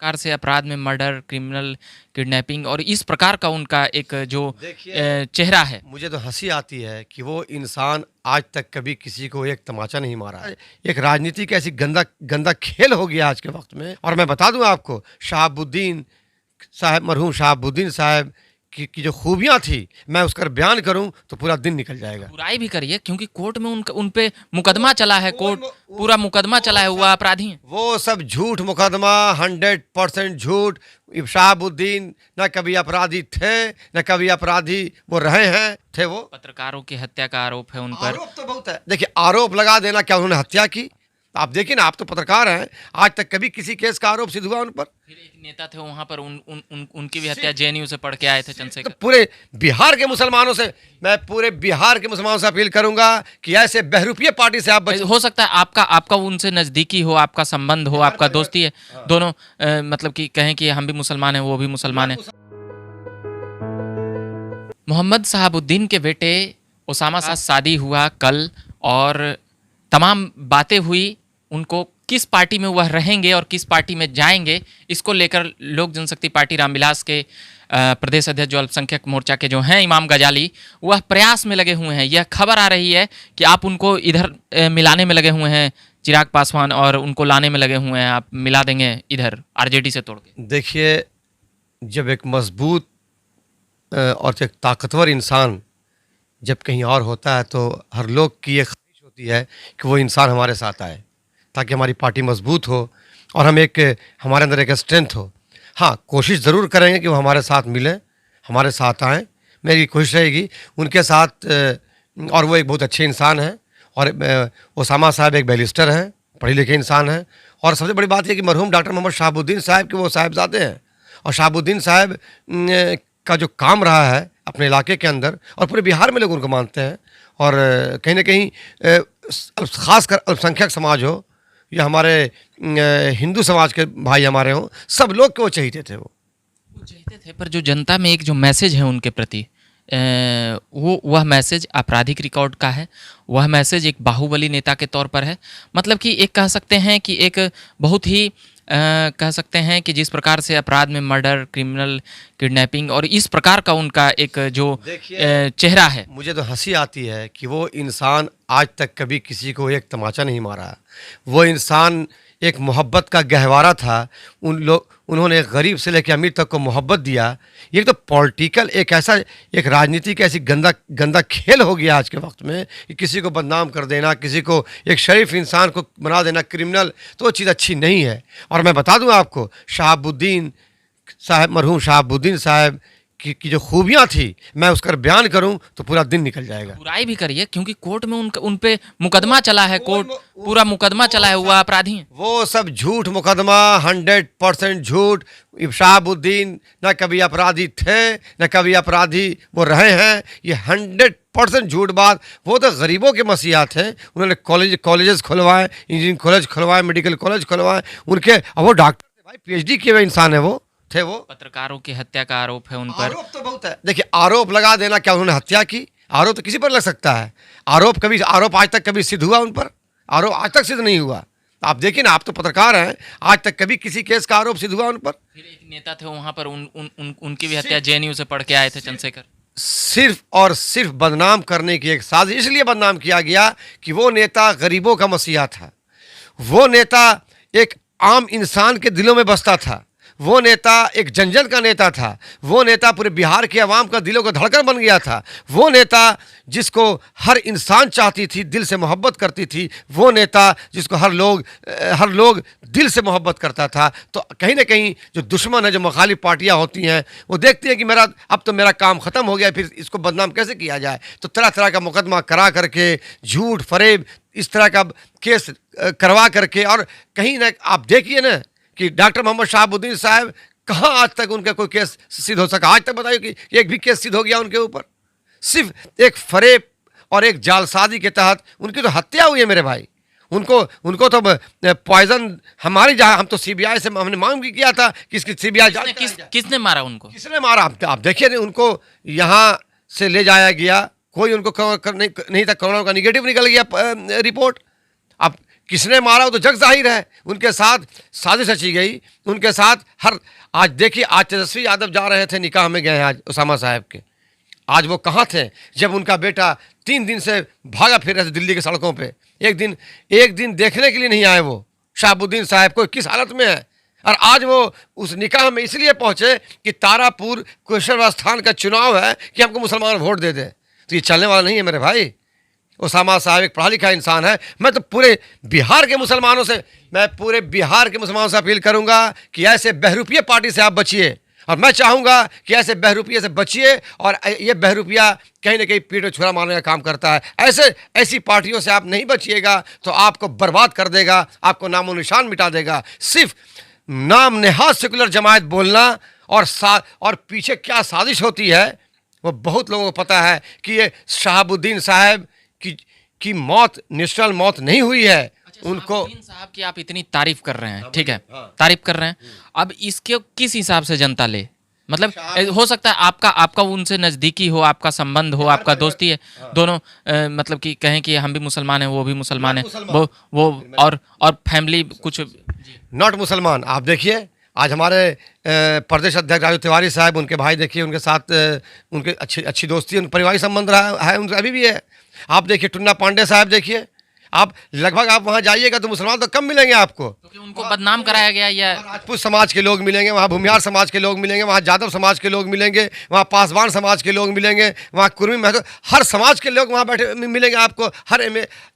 प्रकार से अपराध में मर्डर, क्रिमिनल, किडनैपिंग और इस प्रकार का उनका एक जो चेहरा है। मुझे तो हंसी आती है कि वो इंसान आज तक कभी किसी को एक तमाचा नहीं मारा है। एक राजनीति का ऐसी गंदा गंदा खेल हो गया आज के वक्त में। और मैं बता दूं आपको, शहाबुद्दीन साहब, मरहूम शहाबुद्दीन साहब की जो खूबियां थी, मैं उसका बयान करूं तो पूरा दिन निकल जाएगा। बुराई भी करिए क्योंकि कोर्ट में उन पे मुकदमा चला है, कोर्ट पूरा मुकदमा चला है, हुआ अपराधी हैं। वो सब झूठ मुकदमा, 100% झूठ। शहाबुद्दीन न कभी अपराधी थे, न कभी अपराधी वो रहे हैं। थे वो पत्रकारों की हत्या का आरोप है उन पर। आरोप तो बहुत है। देखिए, आरोप लगा देना, क्या उन्होंने हत्या की? आप देखिए ना, आप तो पत्रकार हैं, आज तक कभी किसी केस का आरोप सिद्ध हुआ उन पर? फिर एक नेता थे वहां पर, उनकी भी हत्या जेएनयू से पढ़ के आए थे, चंद्रशेखर। तो पूरे बिहार के मुसलमानों से, मैं पूरे बिहार के मुसलमानों से अपील करूंगा कि ऐसे बहरूपीय पार्टी से आप बचें। हो सकता है आपका उनसे नजदीकी हो, आपका संबंध हो, आपका दोस्ती है, दोनों मतलब कि कहें कि हम भी मुसलमान हैं, वो भी मुसलमान हैं। मोहम्मद शहाबुद्दीन के बेटे उसामा साथ शादी हुआ कल, और तमाम बातें हुई। उनको किस पार्टी में वह रहेंगे और किस पार्टी में जाएंगे, इसको लेकर लोक जनशक्ति पार्टी रामविलास के प्रदेश अध्यक्ष जो अल्पसंख्यक मोर्चा के जो हैं इमाम गजाली, वह प्रयास में लगे हुए हैं। यह खबर आ रही है कि आप उनको इधर मिलाने में लगे हुए हैं, चिराग पासवान, और उनको लाने में लगे हुए हैं, आप मिला देंगे इधर आरजेडी से तोड़ के। देखिए, जब एक मजबूत और एक ताकतवर इंसान जब कहीं और होता है तो हर लोग की ये ख्वाहिश होती है कि वो इंसान हमारे साथ आए, ताकि हमारी पार्टी मजबूत हो और हमारे अंदर एक स्ट्रेंथ हो। हाँ, कोशिश ज़रूर करेंगे कि वो हमारे साथ मिलें, हमारे साथ आएँ। मेरी कोशिश रहेगी उनके साथ। और वो एक बहुत अच्छे इंसान हैं, और उसामा साहब एक बैरिस्टर हैं, पढ़े लिखे इंसान हैं। और सबसे बड़ी बात यह कि मरहूम डॉक्टर मोहम्मद शहाबुद्दीन साहब के वो साहिबजादे हैं। और शहाबुद्दीन साहब का जो काम रहा है अपने इलाके के अंदर, और पूरे बिहार में लोग उनको मानते हैं। और कहीं ना कहीं ख़ासकर अल्पसंख्यक समाज हो या हमारे हिंदू समाज के भाई हमारे हों, सब लोग को वो चाहते थे। वो चाहते थे, पर जो जनता में एक जो मैसेज है उनके प्रति, वह मैसेज आपराधिक रिकॉर्ड का है। वह मैसेज एक बाहुबली नेता के तौर पर है। मतलब कि एक कह सकते हैं कि एक बहुत ही कह सकते हैं कि जिस प्रकार से अपराध में मर्डर, क्रिमिनल, किडनैपिंग और इस प्रकार का उनका एक जो चेहरा है। मुझे तो हंसी आती है कि वो इंसान आज तक कभी किसी को एक तमाचा नहीं मारा। वो इंसान एक मोहब्बत का गहवारा था। उन्होंने गरीब से लेकर अमीर तक को मोहब्बत दिया। ये तो पॉलिटिकल एक राजनीति का ऐसी गंदा गंदा खेल हो गया आज के वक्त में कि किसी को बदनाम कर देना, किसी को, एक शरीफ इंसान को बना देना क्रिमिनल, तो वो चीज़ अच्छी नहीं है। और मैं बता दूं आपको, शहाबुद्दीन साहब, मरहूम शहाबुद्दीन साहब की जो खूबियां थी, मैं उसका बयान करूं तो पूरा दिन निकल जाएगा। बुराई भी करिए क्योंकि कोर्ट में उन पे मुकदमा चला है, कोर्ट पूरा मुकदमा चला है, हुआ अपराधी हैं। वो सब झूठ मुकदमा, 100% झूठ। शहाबुद्दीन न कभी अपराधी थे, न कभी अपराधी वो रहे हैं। ये 100% झूठ बात। वो तो गरीबों के मसीहा थे। उन्होंने कॉलेजेस खुलवाए, इंजीनियरिंग कॉलेज खुलवाए, मेडिकल कॉलेज खुलवाए उनके। अब वो डॉक्टर थे भाई, PhD किए हुए इंसान है वो थे। वो पत्रकारों की हत्या का आरोप है उन पर। आरोप तो बहुत है। देखिए, आरोप लगा देना, क्या उन्होंने हत्या की? आरोप तो किसी पर लग सकता है। आरोप आज तक कभी सिद्ध हुआ उन पर? आरोप आज तक सिद्ध नहीं हुआ। आप देखिए ना, आप तो पत्रकार हैं, आज तक कभी किसी केस का आरोप सिद्ध हुआ उन पर? फिर एक नेता थे वहां पर, उनकी भी हत्या जेएनयू से पढ़ के आए थे, चंद्रशेखर। सिर्फ और सिर्फ बदनाम करने की एक साजिश। इसलिए बदनाम किया गया कि वो नेता गरीबों का मसीहा था। वो नेता एक आम इंसान के दिलों में बसता था। वो नेता एक जन का नेता था। वो नेता पूरे बिहार के अवाम का दिलों का धड़कन बन गया था। वो नेता जिसको हर इंसान चाहती थी, दिल से मोहब्बत करती थी। वो नेता जिसको हर लोग दिल से मोहब्बत करता था। तो कहीं ना कहीं जो दुश्मन है, जो मुखालिफ पार्टियां होती हैं, वो देखती हैं कि अब तो मेरा काम ख़त्म हो गया, फिर इसको बदनाम कैसे किया जाए। तो तरह तरह का मुकदमा करा करके, झूठ फरेब इस तरह का केस करवा करके, और कहीं ना आप देखिए ना कि डॉक्टर मोहम्मद शहाबुद्दीन साहब कहाँ आज तक उनका कोई केस सिद्ध हो सका? आज तक बताइए कि एक भी केस सिद्ध हो गया उनके ऊपर? सिर्फ एक फरेब और एक जालसाजी के तहत उनकी तो हत्या हुई है मेरे भाई। उनको तो पॉइजन हम तो CBI से हमने मांग भी किया था कि इसकी CBI जांच। किसने मारा उनको? किसने मारा? आप देखिए, उनको यहाँ से ले जाया गया, कोई उनको नहीं था, कोरोना का निगेटिव निकल गया रिपोर्ट। अब किसने मारा वो तो जग जाहिर है। उनके साथ साजिश रची गई, उनके साथ हर आज देखिए, आज तेजस्वी यादव जा रहे थे, निकाह में गए हैं आज उसामा साहब के। आज वो कहाँ थे जब उनका बेटा 3 दिन से भागा फिर रहे थे दिल्ली की सड़कों पे। एक दिन देखने के लिए नहीं आए वो शहाबुद्दीन साहब को किस हालत में है। और आज वो उस निकाह में इसलिए पहुंचे कि तारापुर कुशेश्वर स्थान का चुनाव है कि हमको मुसलमान वोट दे दे। तो ये चलने वाला नहीं है मेरे भाई। उसामा साहब एक पढ़ा लिखा इंसान है। मैं तो पूरे बिहार के मुसलमानों से अपील करूंगा कि ऐसे बहरूपिया पार्टी से आप बचिए, और मैं चाहूंगा कि ऐसे बहरूपिया से बचिए। और ये बहरूपिया कहीं ना कहीं पीठ में छुरा मारने का काम करता है। ऐसी पार्टियों से आप नहीं बचिएगा तो आपको बर्बाद कर देगा, आपको नामो निशान मिटा देगा। सिर्फ नाम नेहाद सेकुलर जमात बोलना और पीछे क्या साजिश होती है वो बहुत लोगों को पता है कि ये शहाबुद्दीन साहब की मौत नेशनल मौत नहीं हुई है। उनको शहाबुद्दीन साहब की आप इतनी तारीफ कर रहे हैं, ठीक है, हाँ। तारीफ कर रहे हैं, अब इसके किस हिसाब से जनता ले? मतलब हो सकता है आपका उनसे नज़दीकी हो, आपका संबंध हो, आपका दोस्ती है, दोनों मतलब कि कहें कि हम भी मुसलमान हैं, वो भी मुसलमान है, वो और फैमिली कुछ नॉट मुसलमान। आप देखिए आज हमारे प्रदेश अध्यक्ष राजू तिवारी साहब, उनके भाई देखिए, उनके साथ उनके अच्छी दोस्ती, उनका पारिवारिक संबंध रहा है, उनका अभी भी है। आप देखिए टुन्ना पांडे साहब देखिए, आप लगभग आप वहाँ जाइएगा तो मुसलमान तो कम मिलेंगे आपको, क्योंकि उनको बदनाम कराया गया। या राजपूत समाज के लोग मिलेंगे, वहाँ भूमिहार समाज के लोग मिलेंगे, वहाँ यादव समाज के लोग मिलेंगे, वहाँ पासवान समाज के लोग मिलेंगे, वहाँ कुर्मी महतो, हर समाज के लोग वहाँ बैठे मिलेंगे आपको।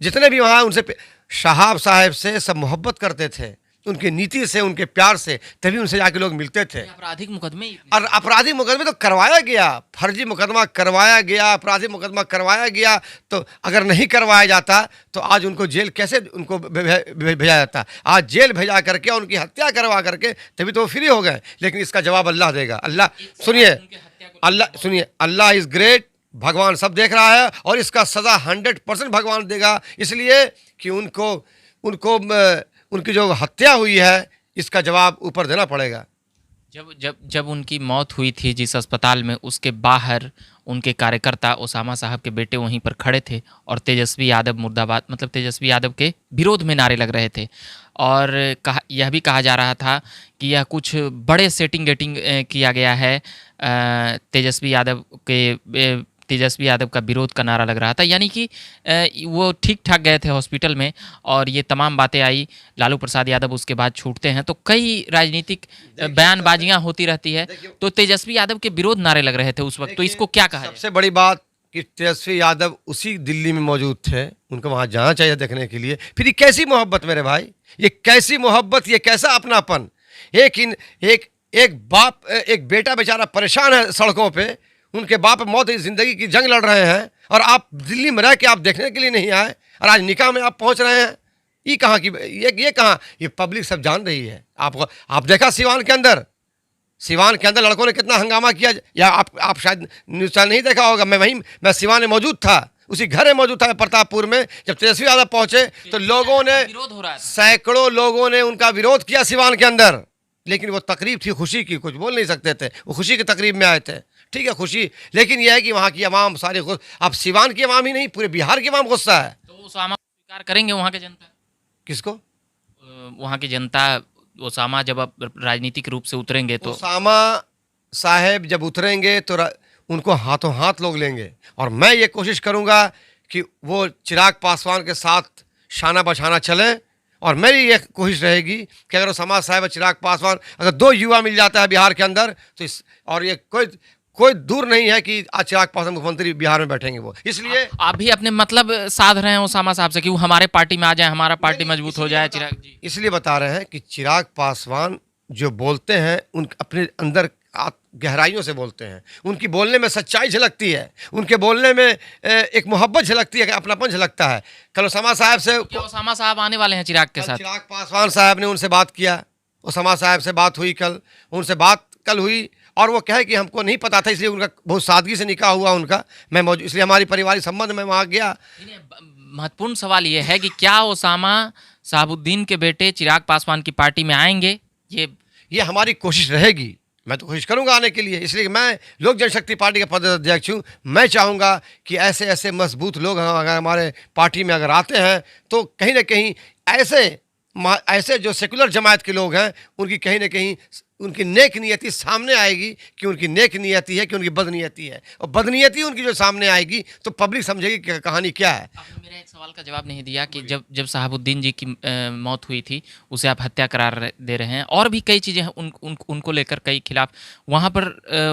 जितने भी वहाँ उनसे शहाब साहब से सब मोहब्बत करते थे, उनकी नीति से, उनके प्यार से, तभी उनसे जाके लोग मिलते थे। आपराधिक मुकदमे और आपराधिक मुकदमे तो करवाया गया, फर्जी मुकदमा करवाया गया, आपराधिक मुकदमा करवाया गया। तो अगर नहीं करवाया जाता तो आज उनको जेल कैसे उनको भेजा जाता? आज जेल भेजा करके उनकी हत्या करवा करके तभी तो वो फ्री हो गए। लेकिन इसका जवाब अल्लाह देगा। अल्लाह सुनिए, अल्लाह इज़ ग्रेट, भगवान सब देख रहा है और इसका सज़ा 100% भगवान देगा। इसलिए कि उनकी जो हत्या हुई है इसका जवाब ऊपर देना पड़ेगा। जब उनकी मौत हुई थी जिस अस्पताल में, उसके बाहर उनके कार्यकर्ता उसामा साहब के बेटे वहीं पर खड़े थे और तेजस्वी यादव मुर्दाबाद, मतलब तेजस्वी यादव के विरोध में नारे लग रहे थे। और यह भी कहा जा रहा था कि यह कुछ बड़े सेटिंग किया गया है। तेजस्वी यादव का विरोध का नारा लग रहा था, यानी कि वो ठीक ठाक गए थे हॉस्पिटल में और ये तमाम बातें आई। लालू प्रसाद यादव उसके बाद छूटते हैं तो कई राजनीतिक बयानबाजियां होती रहती है। तो तेजस्वी यादव के विरोध नारे लग रहे थे उस वक्त, तो इसको क्या कहा? सबसे बड़ी बात कि तेजस्वी यादव उसी दिल्ली में मौजूद थे, उनको वहाँ जाना चाहिए देखने के लिए। फिर ये कैसी मोहब्बत मेरे भाई, ये कैसी मोहब्बत, ये कैसा अपनापन? एक बाप, एक बेटा बेचारा परेशान है सड़कों पे, उनके बाप मौत जिंदगी की जंग लड़ रहे हैं और आप दिल्ली में रह के आप देखने के लिए नहीं आए और आज निकाह में आप पहुंच रहे हैं। ये कहाँ की ये कहाँ? ये पब्लिक सब जान रही है। आप देखा सिवान के अंदर लड़कों ने कितना हंगामा किया, या आप शायद न्यूज़ चैनल नहीं देखा होगा। मैं सिवान में मौजूद था, उसी घर में मौजूद था प्रतापपुर में। जब तेजस्वी यादव पहुंचे तो लोगों ने, सैकड़ों लोगों ने उनका विरोध किया सिवान के अंदर। लेकिन वो तकरीब थी खुशी की, कुछ बोल नहीं सकते थे, वो खुशी की तकरीब में आए थे। ठीक है, खुशी। लेकिन यह है कि वहाँ की अवाम सारे, अब सिवान की अवाम ही नहीं, पूरे बिहार की अवाम गुस्सा है। तो उसामा स्वीकार करेंगे वहाँ के जनता? किसको? वहाँ की जनता उसामा जब अब राजनीतिक रूप से उतरेंगे तो? उसामा साहेब जब उतरेंगे तो उनको हाथों हाथ लोग लेंगे। और मैं ये कोशिश करूँगा कि वो चिराग पासवान के साथ शाना बशाना चलें। और मेरी ये कोशिश रहेगी कि अगर उसामा साहब और चिराग पासवान, अगर 2 युवा मिल जाता है बिहार के अंदर तो और ये कोई दूर नहीं है कि आज चिराग पासवान मुख्यमंत्री बिहार में बैठेंगे वो। इसलिए आप भी अपने मतलब साध रहे हैं उसामा साहब से कि वो हमारे पार्टी में आ जाए, हमारा पार्टी मजबूत हो जाए। चिराग जी इसलिए बता रहे हैं कि चिराग पासवान जो बोलते हैं उन अपने अंदर गहराइयों से बोलते हैं, उनकी बोलने में सच्चाई झलकती है, उनके बोलने में एक मोहब्बत झलकती है, अपनापन झलकता है। कल उसामा साहब से, क्या उसामा साहब आने वाले हैं चिराग के साथ? चिराग पासवान साहब ने उनसे बात किया, उसामा साहब से बात हुई, उनसे बात कल हुई और वो कहे कि हमको नहीं पता था, इसलिए उनका बहुत सादगी से निकाह हुआ उनका, मैं मौजूद, इसलिए हमारी पारिवारिक संबंध में वहाँ गया। महत्वपूर्ण सवाल ये है कि क्या उसामा शहाबुद्दीन के बेटे चिराग पासवान की पार्टी में आएंगे? ये हमारी कोशिश रहेगी, मैं तो कोशिश करूंगा आने के लिए। इसलिए मैं लोक जनशक्ति पार्टी का प्रदेश अध्यक्ष हूँ। मैं चाहूँगा कि ऐसे मजबूत लोग अगर हमारे पार्टी में अगर आते हैं तो कहीं ना कहीं ऐसे जो सेकुलर जमात के लोग हैं उनकी कहीं ना कहीं उनकी नेक नियति सामने आएगी कि उनकी नेक नियति है कि उनकी बदनीयती है, और बदनीयती उनकी जो सामने आएगी तो पब्लिक समझेगी कि कहानी क्या है। आपने मेरे एक सवाल का जवाब नहीं दिया कि जब जब शहाबुद्दीन जी की मौत हुई थी, उसे आप हत्या करार दे रहे हैं, और भी कई चीज़ें हैं उनको लेकर कई खिलाफ। वहाँ पर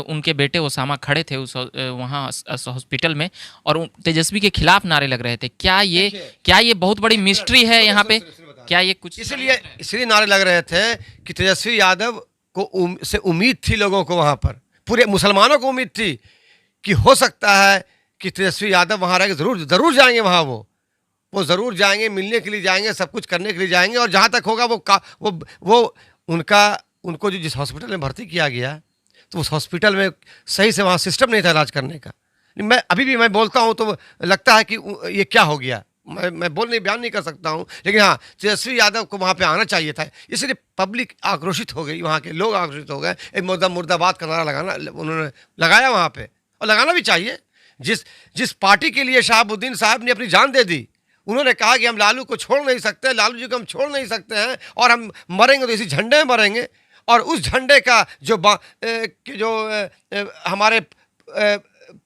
उनके बेटे ओसामा खड़े थे वहाँ हॉस्पिटल में, और तेजस्वी के खिलाफ नारे लग रहे थे। क्या ये बहुत बड़ी मिस्ट्री है यहाँ पे? क्या ये कुछ इसलिए नारे लग रहे थे कि तेजस्वी यादव को से उम्मीद थी, लोगों को वहाँ पर पूरे मुसलमानों को उम्मीद थी कि हो सकता है कि तेजस्वी यादव वहाँ रह के ज़रूर जाएंगे वहाँ, वो ज़रूर जाएंगे, मिलने के लिए जाएंगे, सब कुछ करने के लिए जाएंगे, और जहाँ तक होगा वो उनको जो जिस हॉस्पिटल में भर्ती किया गया तो उस हॉस्पिटल में सही से वहाँ सिस्टम नहीं था इलाज करने का। मैं अभी भी मैं बोलता हूँ तो लगता है कि ये क्या हो गया, मैं बयान नहीं कर सकता हूँ, लेकिन हाँ तेजस्वी यादव को वहाँ पे आना चाहिए था। इसलिए पब्लिक आक्रोशित हो गई, वहाँ के लोग आक्रोशित हो गए, एक मुर्दाबाद का नारा उन्होंने लगाया वहाँ पे, और लगाना भी चाहिए। जिस पार्टी के लिए शहाबुद्दीन साहब ने अपनी जान दे दी, उन्होंने कहा कि हम लालू को छोड़ नहीं सकते, लालू जी को हम छोड़ नहीं सकते हैं, और हम मरेंगे तो इसी झंडे में मरेंगे। और उस झंडे का हमारे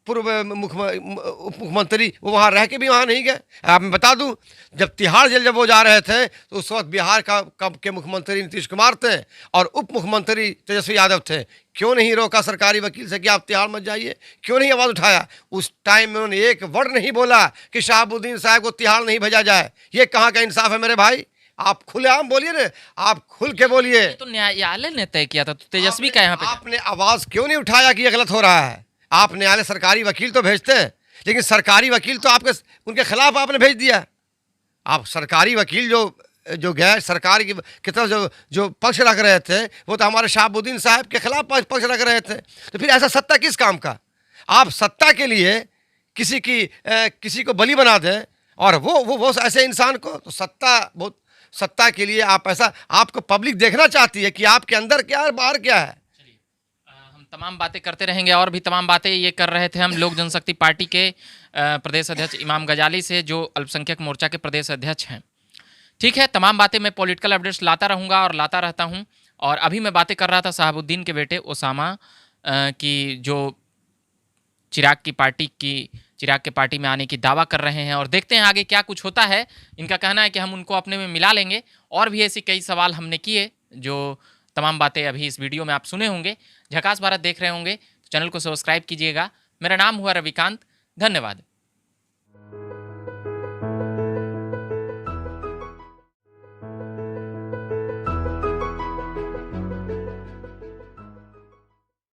पूर्व मुख्यमंत्री वो वहाँ रह के भी वहाँ नहीं गए। आप मैं बता दूं, जब तिहाड़ जेल जब वो जा रहे थे तो उस वक्त बिहार के मुख्यमंत्री नीतीश कुमार थे और उप मुख्यमंत्री तेजस्वी यादव थे। क्यों नहीं रोका सरकारी वकील से कि आप तिहाड़ मत जाइए? क्यों नहीं आवाज़ उठाया? उस टाइम में उन्होंने एक वर्ड नहीं बोला कि शहाबुद्दीन साहब को तिहाड़ नहीं भेजा जाए। ये कहाँ का इंसाफ है मेरे भाई? आप खुलेआम बोलिए ना, आप खुल के बोलिए। तो न्यायालय ने तय किया था, तो तेजस्वी का यहाँ पे आपने आवाज़ क्यों नहीं उठाया कि ये गलत हो रहा है? आप न्यायालय सरकारी वकील तो भेजते हैं, लेकिन सरकारी वकील तो उनके खिलाफ आपने भेज दिया। आप सरकारी वकील जो गैर सरकारी की तरफ जो पक्ष रख रहे थे, वो तो हमारे शहाबुद्दीन साहब के खिलाफ पक्ष रख रहे थे। तो फिर ऐसा सत्ता किस काम का? आप सत्ता के लिए किसी को बलि बना दें, और वो ऐसे इंसान को, तो सत्ता के लिए आप ऐसा, आपको पब्लिक देखना चाहती है कि आपके अंदर क्या है बाहर क्या है। तमाम बातें करते रहेंगे, और भी तमाम बातें ये कर रहे थे हम लोक जनशक्ति पार्टी के प्रदेश अध्यक्ष इमाम गजाली से, जो अल्पसंख्यक मोर्चा के प्रदेश अध्यक्ष हैं। ठीक है, तमाम बातें मैं पॉलिटिकल अपडेट्स लाता रहूँगा और लाता रहता हूँ। और अभी मैं बातें कर रहा था शहाबुद्दीन के बेटे ओसामा की, जो चिराग के पार्टी में आने की दावा कर रहे हैं, और देखते हैं आगे क्या कुछ होता है। इनका कहना है कि हम उनको अपने में मिला लेंगे, और भी ऐसी कई सवाल हमने किए, जो तमाम बातें अभी इस वीडियो में आप सुने होंगे। झकास भारत देख रहे होंगे तो चैनल को सब्सक्राइब कीजिएगा। मेरा नाम हुआ रविकांत, धन्यवाद।